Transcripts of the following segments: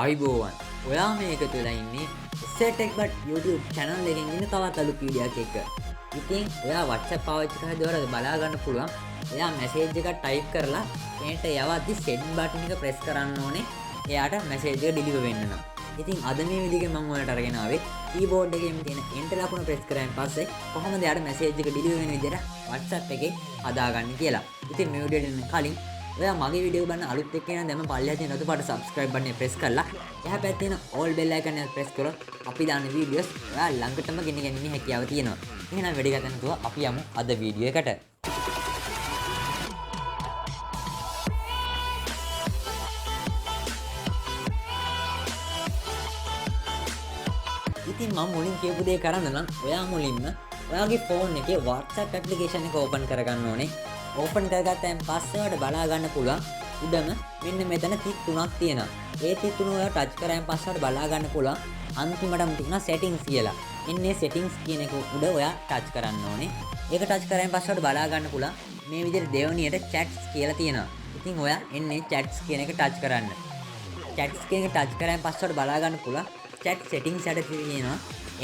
ආයිබෝවන් ඔයා මේක තුළ ඉන්නේ SLTechBud YouTube channel එකෙන් ඉන්න තවත් අලුත් වීඩියෝ එකක් එක්ක. ඉතින් ඔයා WhatsApp පාවිච්චි කරලා දවරට බලා ගන්න පුළුවන්. එයා මැසේජ් එකක් ටයිප් කරලා එයාට යවද්දි send button එක press කරන්න ඕනේ. එයාට මැසේජ් එක deliver වෙන්න නම්. ඉතින් අද මේ විදිහේ මම ඔයාලට අරගෙන ආවේ keyboard එකේ තියෙන enter ලකුණ press කරාන් පස්සේ කොහොමද එයාට මැසේජ් එක deliver වෙන විදිහට WhatsApp එකේ හදාගන්නේ කියලා. ඉතින් මේ වීඩියෝ එකෙන් කලින් ඔයා මගේ වීඩියෝ බලන්න අලුත් එක්ක නම් දැන් පල්ලෙහා තියෙන රතු පාට subscribe button එක press කරලා එහා පැත්තේ තියෙන all bell icon එක press කරොත් අපි දාන videos ඔයා ළඟටම ගෙන ගැනීමේ හැකියාව තියෙනවා. එහෙනම් වැඩි ගත නැතුව අපි යමු අද වීඩියෝ එකට. ඉතින් මම මුලින් කියපු දේ කරන්න නම් ඔයා මුලින්ම ඔයාගේ phone එකේ WhatsApp application එක open කරගන්න ඕනේ. ඕපන් කරගත්තයින් පස්සේ ඔයාලට බලා ගන්න පුළුවන් උඩම මෙන්න මෙතන තිත් තුනක් තියෙනවා. ඒ තිත් තුන ඔයාලා ටච් කරාන් පස්සේ ඔයාලට බලා ගන්න පුළුවන් අන්තිමටම තියෙන settings කියලා. එන්නේ settings කියන එක උඩ ඔයා ටච් කරන්න ඕනේ. ඒක ටච් කරාන් පස්සේ ඔයාලට බලා ගන්න පුළුවන් මේ විදිහට දෙවණියට chats කියලා තියෙනවා. ඉතින් ඔයා එන්නේ chats කියන එක ටච් කරන්න. chats කියන එක ටච් කරාන් පස්සේ ඔයාලට බලා ගන්න පුළුවන් chat settings යට තියෙනවා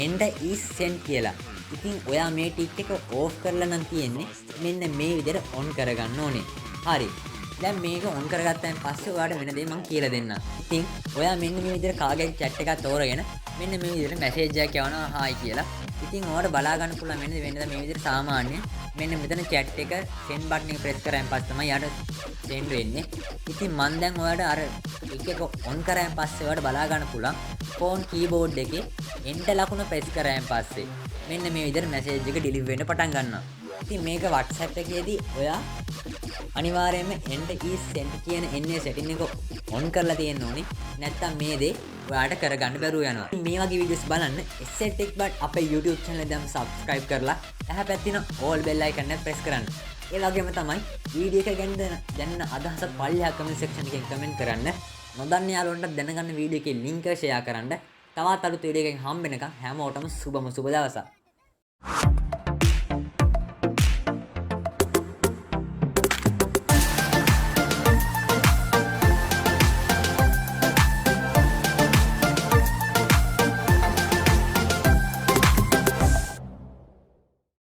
end is send කියලා. ඉතින් ඔයා මේ ටික් එක ඕෆ් කරලා නම් තියෙන්නේ මෙන්න මේ විදිහට ඔන් කරගන්න ඕනේ. හරි. දැන් මේක ඔන් කරගත්තාන් පස්සේ ඔයාලට වෙන දේ මම කියලා දෙන්නම්. ඉතින් ඔයා මෙන්න මේ විදිහට කාගේ chat එකක් තෝරගෙන මෙන්න මේ විදිහට මැසේජ් එකක් යවනවා හායි කියලා. ඉතින් ඔයාලට බලා ගන්න පුළුවන් මෙන්න වෙනද මේ විදිහට සාමාන්‍ය මෙන්න මෙතන chat එක send button එක press කරාන් පස්සේ තමයි යාට send වෙන්නේ. ඉතින් මම දැන් ඔයාලට අර එක ඔන් කරාන් පස්සේ ඔයාලට බලා ගන්න පුළුවන් phone keyboard එකේ enter ලකුණ press කරාන් පස්සේ මෙන්න මේ විදිහට මැසේජ් එක ඩිලිවර් වෙන්න පටන් ගන්නවා. ඉතින් මේක WhatsApp එකේදී ඔයා අනිවාර්යයෙන්ම end is send කියන එන්නේ setting එක on කරලා තියෙන්න ඕනේ. නැත්නම් මේ දේ ඔයාලට කරගන්න බැරුව යනවා. මේ වගේ videos බලන්න SLTechBud අපේ YouTube channel එක දැන් subscribe කරලා එහා පැත්තේ තියෙන all bell icon එක press කරන්න. ඒ වගේම තමයි වීඩියෝ එක ගැන දැනන අදහස පල්ලෙහා comment section එකෙන් comment කරන්න. නොදන්න යාළුවන්ට දැනගන්න වීඩියෝ එකේ link එක share කරන්න. තවත් අලුත් වීඩියෝ එකකින් හම්බ වෙනකම් හැමෝටම සුබම සුබ දවසක්.